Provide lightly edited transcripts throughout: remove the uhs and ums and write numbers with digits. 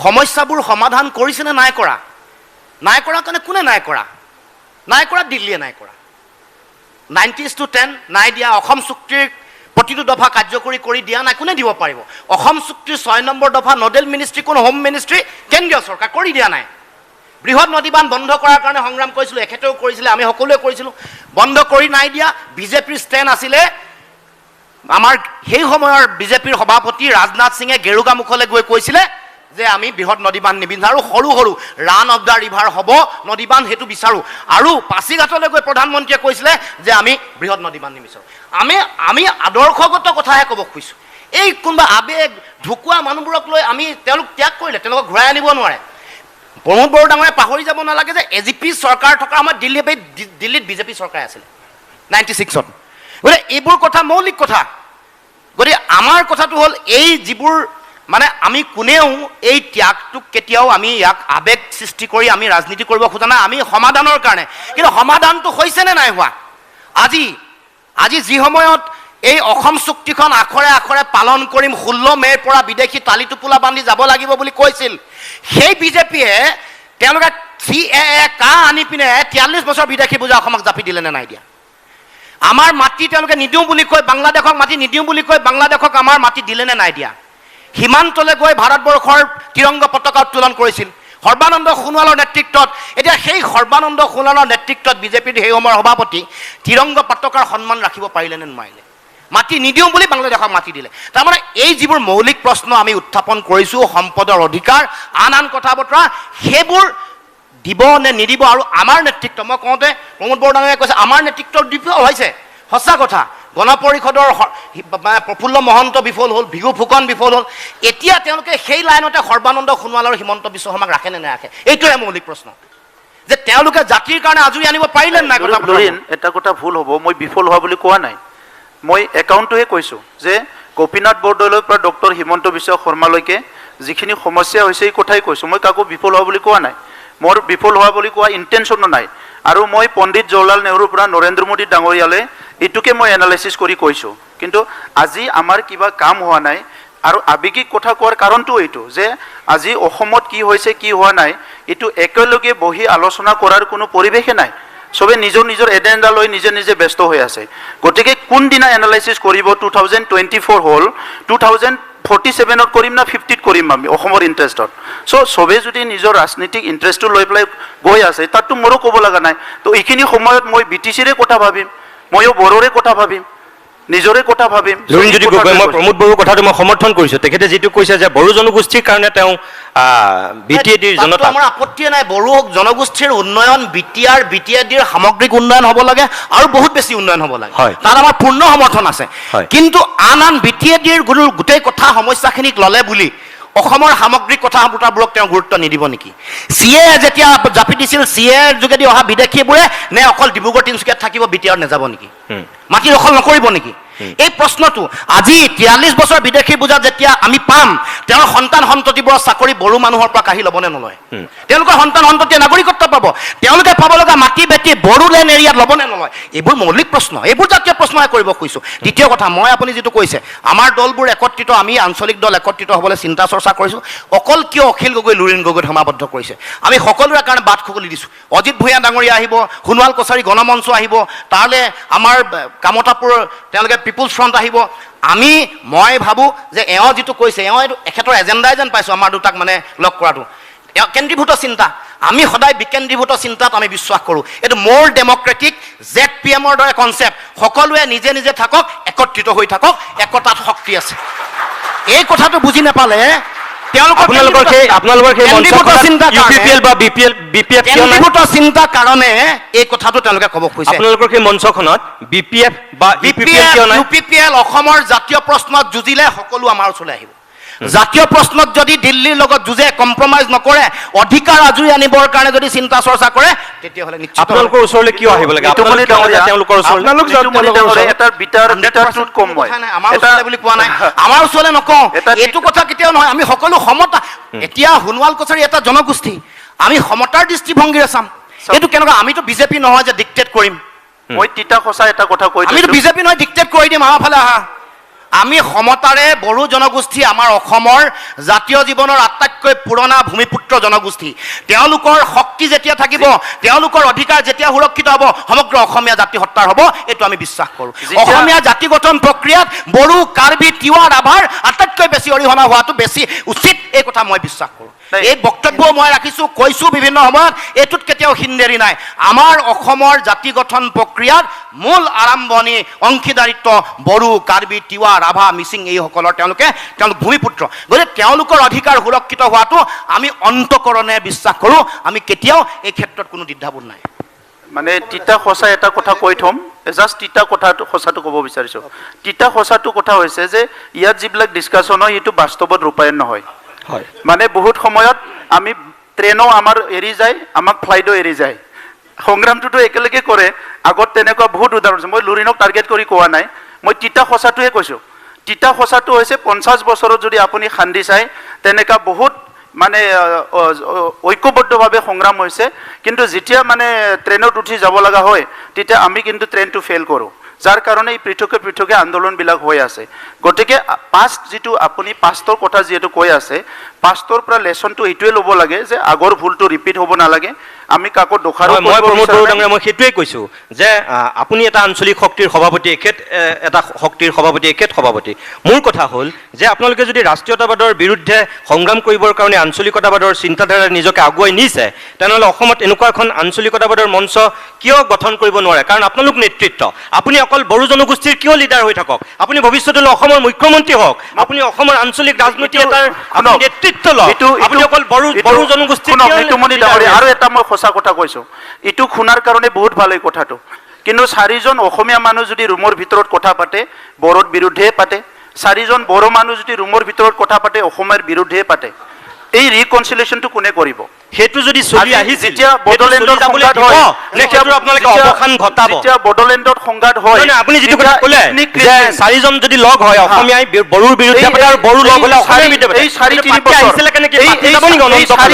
সমস্যাবোৰ সমাধান কৰিছেনে নাই কৰা? নাই কৰা কাৰণে কোনে নাই কৰা? নাই কৰা দিল্লীয়ে নাই কৰা। 90:10 নাই দিয়া। অসম চুক্তিৰ প্ৰতিটো দফা কাৰ্যকৰী কৰি দিয়া নাই, কোনে দিব পাৰিব? অসম চুক্তিৰ 6 নম্বৰ দফা নডেল মিনিষ্ট্ৰী কোন? হোম মিনিষ্ট্ৰী, কেন্দ্ৰীয় চৰকাৰ কৰি দিয়া নাই। বৃহৎ নদীবান্ধ বন্ধ কৰাৰ কাৰণে সংগ্ৰাম কৰিছিলোঁ, এখেতেও কৰিছিলে, আমি সকলোৱে কৰিছিলোঁ, বন্ধ কৰি নাই দিয়া। বিজেপিৰ ষ্টেণ্ড আছিলে, আমাৰ সেই সময়ৰ বিজেপিৰ সভাপতি ৰাজনাথ সিঙে গেৰুকামুখলৈ গৈ কৈছিলে যে আমি বৃহৎ নদীবান্ধ নিবিচাৰোঁ, সৰু সৰু ৰান অফ দ্য ৰিভাৰ হ'ব নদীবান্ধ, সেইটো বিচাৰোঁ। আৰু পাছিঘাটলৈ গৈ প্ৰধানমন্ত্ৰীয়ে কৈছিলে যে আমি বৃহৎ নদীবান্ধ নিবিচাৰোঁ। আমি আদৰ্শগত কথাহে ক'ব খুজিছোঁ। এই কোনোবা আৱেগ ঢুকুৱা মানুহবোৰক লৈ আমি তেওঁলোক ত্যাগ কৰিলে, তেওঁলোকক ঘূৰাই আনিব নোৱাৰে। প্ৰমোদ বড়ো ডাঙৰে পাহৰি যাব নালাগে যে এজিপি চৰকাৰ থকা আমাৰ দিল্লীত বিজেপি চৰকাৰ আছিলে 96-ত। গতিকে এইবোৰ কথা মৌলিক কথা। গতিকে আমাৰ কথাটো হ'ল এই যিবোৰ মানে আমি কোনেও এই ত্যাগটোক কেতিয়াও আমি ইয়াক আৱেগ সৃষ্টি কৰি আমি ৰাজনীতি কৰিব খোজা নাই, আমি সমাধানৰ কাৰণে। কিন্তু সমাধানটো হৈছেনে নাই হোৱা? আজি যি সময়ত এই অসম চুক্তিখন আখৰে আখৰে পালন কৰিম, 16 মে'ৰ পৰা বিদেশী তালি টোপোলা বান্ধি যাব লাগিব বুলি কৈছিল, সেই বিজেপিয়ে তেওঁলোকে CAA আনি পিনে 43 বছৰ বিদেশী বুজা অসমক জাপি দিলে নে নাই দিয়া? আমাৰ মাটি তেওঁলোকে নিদিওঁ বুলি কৈ, বাংলাদেশক মাটি নিদিওঁ বুলি কৈ বাংলাদেশক আমাৰ মাটি দিলে নে নাই দিয়া? সীমান্তলৈ গৈ ভাৰতবৰ্ষৰ তিৰংগ পতাকা উত্তোলন কৰিছিল সৰ্বানন্দ সোণোৱালৰ নেতৃত্বত। এতিয়া সেই সৰ্বানন্দ সোণোৱালৰ নেতৃত্বত বিজেপিৰ সেই সময়ৰ সভাপতি তিৰংগ পতাকাৰ সন্মান ৰাখিব পাৰিলে নে নোৱাৰিলে? মাটি নিদিওঁ বুলি বাংলাদেশক মাটি দিলে। তাৰমানে এই যিবোৰ মৌলিক প্ৰশ্ন আমি উত্থাপন কৰিছোঁ, সম্পদৰ অধিকাৰ, আন কথা বতৰা, সেইবোৰ দিব নে নিদিব? আৰু আমাৰ নেতৃত্ব, মই কওঁতে প্ৰমোদ বড়ো ডাঙৰীয়াই কৈছে আমাৰ নেতৃত্বৰ বিফল হৈছে, সঁচা কথা। গণ পৰিষদৰ প্ৰফুল্ল মহন্ত বিফল হ'ল, ভিগু ফুকন বিফল হ'ল। এতিয়া তেওঁলোকে সেই লাইনতে সৰ্বানন্দ সোণোৱাল আৰু হিমন্ত বিশ্ব শৰ্মাক ৰাখে নে নাৰাখে? এইটোৱে মৌলিক প্ৰশ্ন, যে তেওঁলোকে জাতিৰ কাৰণে আজৰি আনিব পাৰিলে নাই? এটা কথা ভুল হ'ব, মই বিফল হোৱা বুলি কোৱা নাই, মই একাউণ্টটোহে কৈছোঁ যে গোপীনাথ বৰদলৈৰ পৰা ডক্টৰ হিমন্ত বিশ্ব শৰ্মালৈকে যিখিনি সমস্যা হৈছে এই কথাই কৈছোঁ। মই কাকো বিফল হোৱা বুলি কোৱা নাই, মোৰ বিফল হোৱা বুলি কোৱা ইণ্টেনশ্যনো নাই। আৰু মই পণ্ডিত জৱাহৰলাল নেহৰুৰ পৰা নৰেন্দ্ৰ মোদী ডাঙৰীয়ালৈ এইটোকে মই এনালাইচিছ কৰি কৈছোঁ। কিন্তু আজি আমাৰ কিবা কাম হোৱা নাই। আৰু আৱেগিক কথা কোৱাৰ কাৰণটো এইটো যে আজি অসমত কি হৈছে কি হোৱা নাই এইটো একেলগে বহি আলোচনা কৰাৰ কোনো পৰিৱেশে নাই। চবে নিজৰ নিজৰ এজেণ্ডা লৈ নিজে নিজে ব্যস্ত হৈ আছে। গতিকে কোনদিনা এনালাইচিছ কৰিব? 2024 হ'ল, 2047ত কৰিম না 50ত কৰিম আমি অসমৰ ইণ্টাৰেষ্টত? চবে যদি নিজৰ ৰাজনীতিক ইণ্টাৰেষ্টটো লৈ পেলাই গৈ আছে, তাততো মোৰো ক'ব লগা নাই। তো এইখিনি সময়ত মই BTCৰে কথা ভাবিম, ময়ো বড়োৰে কথা ভাবিম, নিজৰে কথা ভাবিম। লুৰিণজ্যোতি গগৈ, মই প্ৰমোদ বড়োৰ কথাটো মই সমৰ্থন কৰিছোঁ। তেখেতে যিটো কৈছে যে বড়ো জনগোষ্ঠীৰ কাৰণে তেওঁ BTADৰ জনতা, আমাৰ আপত্তিয়ে নাই। বড়ো জনগোষ্ঠীৰ উন্নয়ন BTADৰ সামগ্ৰিক উন্নয়ন হ'ব লাগে আৰু বহুত বেছি উন্নয়ন হ'ব লাগে, তাত আমাৰ পূৰ্ণ সমৰ্থন আছে। কিন্তু আন BTADৰ গোটেই কথা সমস্যাখিনিক ল'লে বুলি অসমৰ সামগ্ৰিক কথা বতৰাবোৰক তেওঁ গুৰুত্ব নিদিব নেকি? CA যেতিয়া জাপি দিছিল, CAৰ যোগেদি অহা বিদেশীবোৰে নে অকল ডিব্ৰুগড় তিনিচুকীয়াত থাকিব, BTAD নাযাব নেকি? মাটি দখল নকৰিব নেকি? এই প্ৰশ্নটো আজি 43 বছৰ বিদেশী বুজা যেতিয়া আমি পাম, তেওঁৰ সন্তান সন্ততিবোৰৰ চাকৰি বড়ো মানুহৰ পৰা কাঢ়ি ল'বনে নলয়? তেওঁলোকৰ সন্তান সন্ততিয়ে নাগৰিকত্ব পাব, তেওঁলোকে পাব লগা মাটি বেটি বড়োলেণ্ড এৰিয়াত ল'বনে নলয়? এইবোৰ মৌলিক প্ৰশ্ন, এইবোৰ জাতীয় প্ৰশ্নহে কৰিব খুজিছোঁ। দ্বিতীয় কথা, মই আপুনি যিটো কৈছে আমাৰ দলবোৰ একত্ৰিত, আমি আঞ্চলিক দল একত্ৰিত হ'বলৈ চিন্তা চৰ্চা কৰিছোঁ। অকল কিয় অখিল গগৈ লুৰিণ গগৈত সমাবদ্ধ কৰিছে? আমি সকলোৰে কাৰণে বাট খুলি দিছোঁ। অজিত ভূঞা ডাঙৰীয়া আহিব, সোণোৱাল কছাৰী গণমঞ্চ আহিব, তালৈ আমাৰ কামতাপুৰ তেওঁলোকে পিপুলছ ফ্ৰণ্ট আহিব। মই ভাবোঁ যে এওঁ যিটো কৈছে, এখেতৰ এজেণ্ডাই যেন পাইছোঁ আমাৰ দুটাক মানে লগ কৰাটো। কেন্দ্ৰীভূত চিন্তা, আমি সদায় বিকেন্দ্ৰীভূত চিন্তাত আমি বিশ্বাস কৰোঁ। এইটো মোৰ ডেমক্ৰেটিক ZPMৰ দৰে কনচেপ্ট। সকলোৱে নিজে নিজে থাকক, একত্ৰিত হৈ থাকক, একতাত শক্তি আছে। এই কথাটো বুজি নাপালে চিন্তাৰ কাৰণে এই কথাটো তেওঁলোকে ক'ব খুজিছে। আপোনালোকৰ সেই মঞ্চখনত BPF বা UPPL অসমৰ জাতীয় প্ৰশ্নত যুঁজিলে সকলো আমাৰ ওচৰলৈ আহিব। জাতীয় প্ৰশ্নত যদি দিল্লীৰ লগত যুঁজে, কম্প্ৰমাইজ নকৰে, অধিকাৰ আজৰি আনিবৰ কাৰণে যদি চিন্তা চৰ্চা কৰে, তেতিয়াহ'লে নিশ্চিত আপোনালোকৰ ওচৰলৈ কিয় আহিব লাগে? তেওঁলোকৰ বুলি কোৱা নাই, আমাৰ ওচৰলৈ নকওঁ, এইটো কথা কেতিয়াও নহয়। আমি সকলো সমতা, এতিয়া সোণোৱাল কছাৰী এটা জনগোষ্ঠী, আমি সমতাৰ দৃষ্টিভংগীৰে চাম। এইটো কেনেকুৱা? আমিতো বিজেপি নহয় যে ডিক্টেট কৰিম। মই তিতা সঁচা এটা কথা কৈ দিছোঁ, আমিতো বিজেপি নহয় ডিক্টেট কৰি দিম, আমাৰ ফালে আহা। আমি সমতাৰে বড়ো জনগোষ্ঠী আমাৰ অসমৰ জাতীয় জীৱনৰ আটাইতকৈ পুৰণা ভূমিপুত্ৰ জনগোষ্ঠী তেওঁলোকৰ শক্তি যেতিয়া থাকিব তেওঁলোকৰ অধিকাৰ যেতিয়া সুৰক্ষিত হ'ব সমগ্ৰ অসমীয়া জাতি সত্তাৰ হ'ব এইটো আমি বিশ্বাস কৰোঁ অসমীয়া জাতি গঠন প্ৰক্ৰিয়াত বড়ো কাৰ্বি তিৱা ৰাভাৰ আটাইতকৈ বেছি অৰিহণা হোৱাটো বেছি উচিত এই কথা মই বিশ্বাস কৰোঁ এই বক্তব্য মই ৰাখিছোঁ কৈছোঁ বিভিন্ন সময়ত এইটোত কেতিয়াও হিন্দেৰি নাই আমাৰ অসমৰ জাতি গঠন প্ৰক্ৰিয়াত মূল আৰম্ভণি অংশীদাৰিত্ব বড়ো কাৰ্বি তিৱা ৰাভা মিচিং এইসকলৰ তেওঁলোক ভূমিপুত্ৰ গতিকে তেওঁলোকৰ অধিকাৰ সুৰক্ষিত হোৱাটো আমি অন্তকৰণে বিশ্বাস কৰোঁ আমি কেতিয়াও এই ক্ষেত্ৰত কোনো দ্বিধাবোধ নাই মানে তিতা সঁচা এটা কথা কৈ থ'ম জাষ্ট তিতা কথাটো সঁচাটো ক'ব বিচাৰিছোঁ তিতা সঁচাটো কথা হৈছে যে ইয়াত যিবিলাক ডিছকাশ্যন হয় সেইটো বাস্তৱত ৰূপায়ণ নহয় হয় মানে বহুত সময়ত আমি ট্ৰেইনো আমাৰ এৰি যায় আমাক ফ্লাইটো এৰি যায় সংগ্ৰামটোতো একেলগে কৰে আগত তেনেকুৱা বহুত উদাহৰণ আছে মই লুৰিনক টাৰ্গেট কৰি কোৱা নাই মই তিতা সঁচাটোহে কৈছোঁ তিতা সঁচাটো হৈছে 50 বছৰত যদি আপুনি খান্দি চাই তেনেকুৱা বহুত মানে ঐক্যবদ্ধভাৱে সংগ্ৰাম হৈছে কিন্তু যেতিয়া মানে ট্ৰেইনত উঠি যাব লগা হয় তেতিয়া আমি কিন্তু ট্ৰেইনটো ফেইল কৰোঁ যাৰ কাৰণে এই পৃথকে পৃথকে আন্দোলনবিলাক হৈ আছে গতিকে পাষ্ট যিটো আপুনি পাষ্টৰ কথা যিহেতু কৈ আছে পাষ্টৰ পৰা লেচনটো এইটোৱে ল'ব লাগে যে আগৰ ভুলটো ৰিপিট হ'ব নালাগে আমি কাকো দোষাৰো মই প্ৰমোদ বড়ো ডাঙৰীয়া মই সেইটোৱে কৈছোঁ যে আপুনি এটা আঞ্চলিক শক্তিৰ সভাপতি এটা শক্তিৰ সভাপতি এখেত সভাপতি মোৰ কথা হ'ল যে আপোনালোকে যদি ৰাষ্ট্ৰীয়তাবাদৰ বিৰুদ্ধে সংগ্ৰাম কৰিবৰ কাৰণে আঞ্চলিকতাবাদৰ চিন্তাধাৰা নিজকে আগুৱাই নিছে তেনেহ'লে অসমত এনেকুৱা এখন আঞ্চলিকতাবাদৰ মঞ্চ কিয় গঠন কৰিব নোৱাৰে কাৰণ আপোনালোক নেতৃত্ব আপুনি অকল বড়ো জনগোষ্ঠীৰ কিয় লিডাৰ হৈ থাকক আপুনি ভৱিষ্যতলৈ অসমৰ মুখ্যমন্ত্ৰী হওক আপুনি অসমৰ আঞ্চলিক ৰাজনীতি এটাৰ নেতৃত্ব লওক আপুনি অকল বড়ো জনগোষ্ঠীৰ আৰু এটা মই সঁচা কথা কৈছোঁ এইটো শুনাৰ কাৰণে বহুত ভাল এই কথাটো কিন্তু 4জন অসমীয়া মানুহ যদি ৰুমৰ ভিতৰত কথা পাতে বড়োৰ বিৰুদ্ধে পাতে 4জন বড়ো মানুহ যদি ৰুমৰ ভিতৰত কথা পাতে অসমৰ বিৰুদ্ধে পাতে এই ৰিকনচিলিয়েশ্যনটো কোনে কৰিব সেইটো যদি চলি আহিছে যেতিয়া বড়োলেণ্ডৰ সংঘাত হয় আপোনালোকে অৱসান ঘটাব যেতিয়া বড়োলেণ্ডৰ সংঘাত হয় আপুনি যিটো কথা ক'লে যে 4জন যদি লগ হয় অসমীয়াই বড়োৰ বিৰুদ্ধে পাতে আৰু বড়ো লগ হ'লে অসমীয়াৰ বিৰুদ্ধে পাতে এই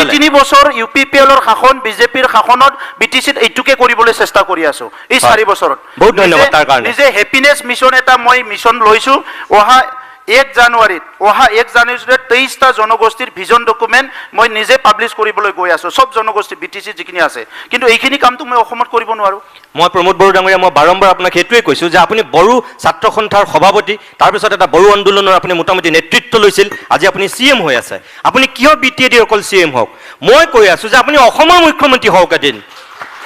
4-3 বছৰ ইউপিপিএলৰ শাসন বিজেপিৰ শাসনত বিটিচিত এইটোকে কৰিবলৈ চেষ্টা কৰি আছো এই 4 বছৰত বহুত ধন্যবাদ তাৰ কাৰণে নিজে হেপিনেছ মিছন এটা মই মিছন লৈছো অহা 1 জানুৱাৰীত 23টা জনগোষ্ঠীৰ ভিজন ডকুমেণ্ট মই নিজে পাব্লিছ কৰিবলৈ গৈ আছো সব জনগোষ্ঠী বিটিচি যিখিনি আছে কিন্তু এইখিনি কামটো মই অসমত কৰিব নোৱাৰো মই প্ৰমোদ বড়ো ডাঙৰীয়া মই বাৰম্বাৰ আপোনাক সেইটোৱে কৈছোঁ যে আপুনি বড়ো ছাত্ৰ সন্থাৰ সভাপতি তাৰপিছত এটা বড়ো আন্দোলনৰ আপুনি মোটামুটি নেতৃত্ব লৈছিল আজি আপুনি CM হৈ আছে আপুনি কিয় BTAD অকল CM হওক মই কৈ আছোঁ যে আপুনি অসমৰ মুখ্যমন্ত্ৰী হওক এদিন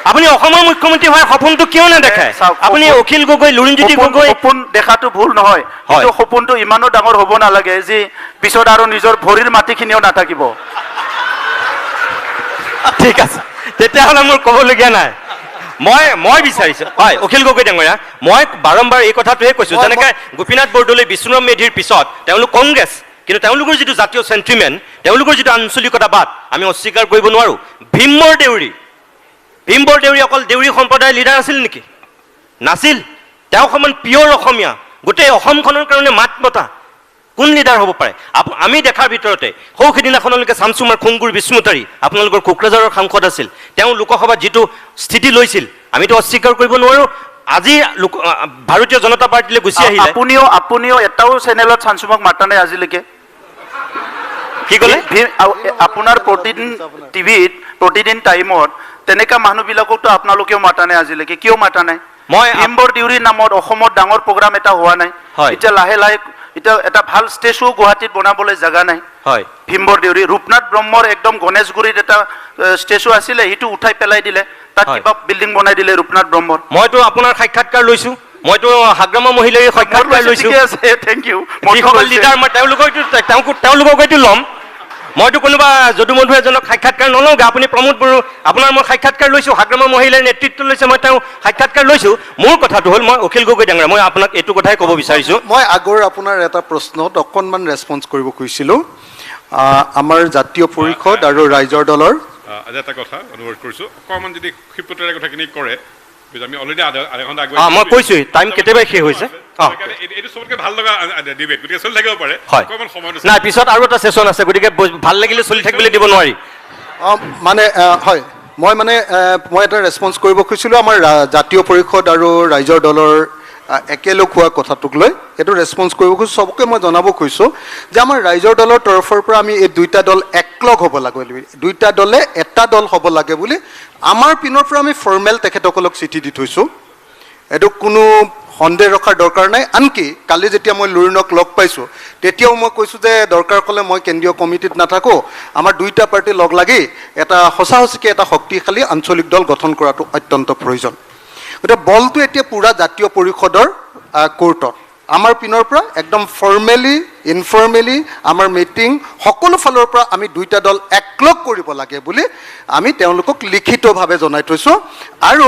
আপুনি অসমৰ মুখ্যমন্ত্ৰী হোৱাৰ সপোনটো কিয় নেদেখায় আপুনি অখিল গগৈ লুৰিণজ্যোতি গগৈ সপোন দেখাটো ভুল নহয় কিন্তু সপোনটো ইমানো ডাঙৰ হ'ব নালাগে যে পিছত আৰু নিজৰ ভৰিৰ মাটিখিনিও নাথাকিব ঠিক আছে তেতিয়াহ'লে মোৰ ক'বলগীয়া নাই মই বিচাৰিছোঁ হয় অখিল গগৈ ডাঙৰীয়া মই বাৰম্বাৰ এই কথাটোহে কৈছোঁ যেনেকৈ গোপীনাথ বৰদলৈ বিষ্ণুৰাম মেধিৰ পিছত তেওঁলোক কংগ্ৰেছ কিন্তু তেওঁলোকৰ যিটো জাতীয় চেণ্টিমেণ্ট তেওঁলোকৰ যিটো আঞ্চলিকতাবাদ আমি অস্বীকাৰ কৰিব নোৱাৰোঁ ভীম বৰদেউৰী অকল দেউৰী সম্প্ৰদায়ৰ লিডাৰ আছিল নেকি নাছিল তেওঁ সমান পিয়ৰ অসমীয়া গোটেই অসমখনৰ কাৰণে মাত মতা কোন লিডাৰ হ'ব পাৰে আমি দেখাৰ ভিতৰতে সৌ সিদিনাখনলৈকে চামচুমাৰ খুংগুৰ বিষ্ণুতাৰী আপোনালোকৰ কোকৰাঝাৰৰ সাংসদ আছিল তেওঁ লোকসভাত যিটো স্থিতি লৈছিল আমিতো অস্বীকাৰ কৰিব নোৱাৰোঁ আজি ভাৰতীয় জনতা পাৰ্টিলৈ গুচি আহিলে আপুনিও এটাও চেনেলত চামচুমাক মাতা নাই আজিলৈকে কি ক'লে আপোনাৰ প্ৰতিদিন টিভিত প্ৰতিদিন টাইমত তেনেকা মানুহবিলাককতো আপোনালোকেও মাতা নাই আজিলৈকে কিয় মাতা নাই মই ভীম বৰদেউৰীৰ নামত অসমত ডাঙৰ প্ৰগ্ৰাম এটা হোৱা নাই এতিয়া লাহে লাহে এতিয়া এটা ভাল ষ্টেচু গুৱাহাটীত বনাবলৈ জাগা নাই ভীম বৰদেউৰী ৰূপনাথ ব্ৰহ্মৰ একদম গণেশগুৰিত এটা ষ্টেচু আছিলে সেইটো উঠাই পেলাই দিলে তাত কিবা বিল্ডিং বনাই দিলে ৰূপনাথ ব্ৰহ্মৰ মইতো আপোনাৰ সাক্ষাৎকাৰ লৈছোঁ মইতো হাগ্ৰামা মহিলাৰ সাক্ষাৎকাৰ লৈছোঁ থেংক ইউ লিডাৰ মই তেওঁলোকক এইটো ল'ম মইতো কোনোবা যদু মধু এজনক সাক্ষাৎকাৰ নলওঁগৈ আপুনি প্ৰমোদ বড়ো আপোনাৰ মই সাক্ষাৎকাৰ লৈছোঁ হাগ্ৰামা মহিলাৰ নেতৃত্ব লৈছে মই তেওঁ সাক্ষাৎকাৰ লৈছোঁ মোৰ কথাটো হ'ল মই অখিল গগৈ ডাঙৰীয়া মই আপোনাক এইটো কথাই ক'ব বিচাৰিছোঁ মই আগৰ আপোনাৰ এটা প্ৰশ্নত অকণমান ৰেছপঞ্চ কৰিব খুজিছিলোঁ আমাৰ জাতীয় পৰিষদ আৰু ৰাইজৰ দলৰ আজি এটা কথা অনুৰোধ কৰিছোঁ অকণমান যদি ক্ষিপ্ৰতাৰে কথাখিনি কৰে আমি অলৰেডি আধা ঘণ্টা মই কৈছোঁ টাইম কেতিয়াবাই শেষ হৈছে এইটো চবতকৈ ভাল লগা ডিবেট গতিকে চলি থাকিব পাৰে অকণমান সময় নাই পিছত আৰু এটা ছেশ্যন আছে গতিকে ভাল লাগিলে চলি থাকিবলৈ দিব নোৱাৰি মানে হয় মই এটা ৰেছপঞ্চ কৰিব খুজিছিলোঁ আমাৰ জাতীয় পৰিষদ আৰু ৰাইজৰ দলৰ একেলগ হোৱা কথাটোক লৈ এইটো ৰেছপন্স কৰিব খুজিছোঁ চবকে মই জনাব খুজিছোঁ যে আমাৰ ৰাইজৰ দলৰ তৰফৰ পৰা আমি এই দুইটা দল একলগ হ'ব লাগে বুলি দুইটা দলে এটা দল হ'ব লাগে বুলি আমাৰ পিনৰ পৰা আমি ফৰ্মেল তেখেতসকলক চিঠি দি থৈছোঁ এইটো কোনো সন্দেহ ৰখাৰ দৰকাৰ নাই আনকি কালি যেতিয়া মই লুৰিণক লগ পাইছোঁ তেতিয়াও মই কৈছোঁ যে দৰকাৰ ক'লে মই কেন্দ্ৰীয় কমিটিত নাথাকোঁ আমাৰ দুইটা পাৰ্টি লগ লাগি এটা সঁচা সঁচিকৈ এটা শক্তিশালী আঞ্চলিক দল গঠন কৰাটো অত্যন্ত প্ৰয়োজন গতিকে বলটো এতিয়া পূৰা জাতীয় পৰিষদৰ কোৰ্টত আমাৰ পিনৰ পৰা একদম ফৰ্মেলি ইনফৰ্মেলি আমাৰ মিটিং সকলো ফালৰ পৰা আমি দুইটা দল একলগ কৰিব লাগে বুলি আমি তেওঁলোকক লিখিতভাৱে জনাই থৈছোঁ আৰু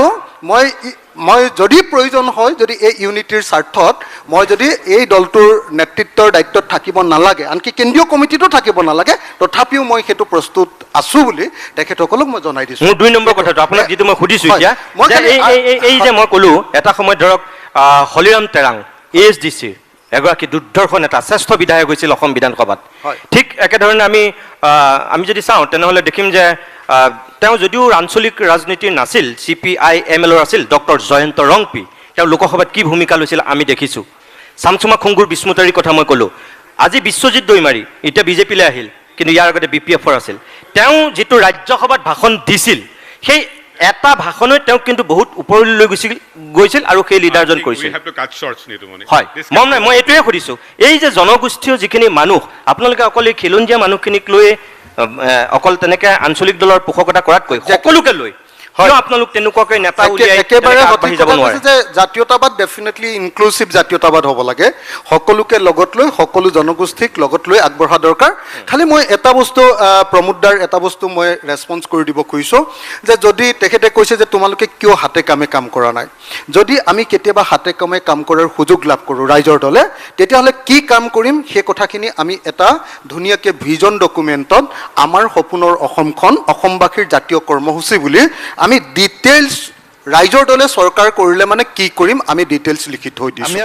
মই যদি প্ৰয়োজন হয় যদি এই ইউনিটিৰ স্বাৰ্থত মই যদি এই দলটোৰ নেতৃত্বৰ দায়িত্বত থাকিব নালাগে আনকি কেন্দ্ৰীয় কমিটিতো থাকিব নালাগে তথাপিও মই সেইটো প্ৰস্তুত আছোঁ বুলি তেখেতসকলক মই জনাই দিছোঁ মোৰ 2 নম্বৰ কথাটো আপোনাক যিটো মই সুধিছোঁ এতিয়া এই যে মই ক'লোঁ এটা সময়ত ধৰক হলিৰাম তেৰাং ASDC এগৰাকী দুৰ্ধৰ্ষ নেতা শ্ৰেষ্ঠ বিধায়ক হৈছিল অসম বিধানসভাত ঠিক একেধৰণে আমি যদি চাওঁ তেনেহ'লে দেখিম যে তেওঁ যদিও আঞ্চলিক ৰাজনীতিৰ নাছিল CPI-MLৰ আছিল ডক্টৰ জয়ন্ত ৰংপি তেওঁ লোকসভাত কি ভূমিকা লৈছিল আমি দেখিছোঁ চামচুমা খুংগুৰ বিস্মৃতিৰ কথা মই ক'লোঁ আজি বিশ্বজিৎ দৈমাৰী এতিয়া বিজেপিলৈ আহিল কিন্তু ইয়াৰ আগতে BPF-ৰ আছিল তেওঁ যিটো ৰাজ্যসভাত ভাষণ দিছিল সেই এটা ভাষণত তেওঁ কিন্তু বহুত ওপৰলৈ লৈ গৈছিল আৰু সেই লিডাৰজন কৰিছিল হয় মই এইটোৱে সুধিছোঁ এই যে জনগোষ্ঠীয় যিখিনি মানুহ আপোনালোকে অকল এই খিলঞ্জীয়া মানুহখিনিক লৈ অকল তেনেকৈ আঞ্চলিক দলৰ পোষকতা কৰাতকৈ সকলোকে লৈ আপোনালোক তেনেকুৱাকৈ নেতা একেবাৰে আগবাঢ়ি যাব নোৱাৰে যে জাতীয়তাবাদ ডেফিনেটলি ইনক্লুচিভ জাতীয়তাবাদ হ'ব লাগে সকলোকে লগত লৈ সকলো জনগোষ্ঠীক লগত লৈ আগবঢ়া দৰকাৰ খালি মই এটা বস্তু প্ৰমোদদাৰ এটা বস্তু মই ৰেছপন্স কৰি দিব খুজিছোঁ যে যদি তেখেতে কৈছে যে তোমালোকে কিয় হাতে কামে কাম কৰা নাই যদি আমি কেতিয়াবা হাতে কামে কাম কৰাৰ সুযোগ লাভ কৰোঁ ৰাইজৰ দলে তেতিয়াহ'লে কি কাম কৰিম সেই কথাখিনি আমি এটা ধুনীয়াকৈ ভিজন ডকুমেণ্টত আমাৰ সপোনৰ অসমখন অসমবাসীৰ জাতীয় কৰ্মসূচী বুলি আমি ডিটেইলছ ৰাইজৰ দলে চৰকাৰ কৰিলে মানে কি কৰিম আমি ডিটেইলছ লিখি থৈ দিছোঁ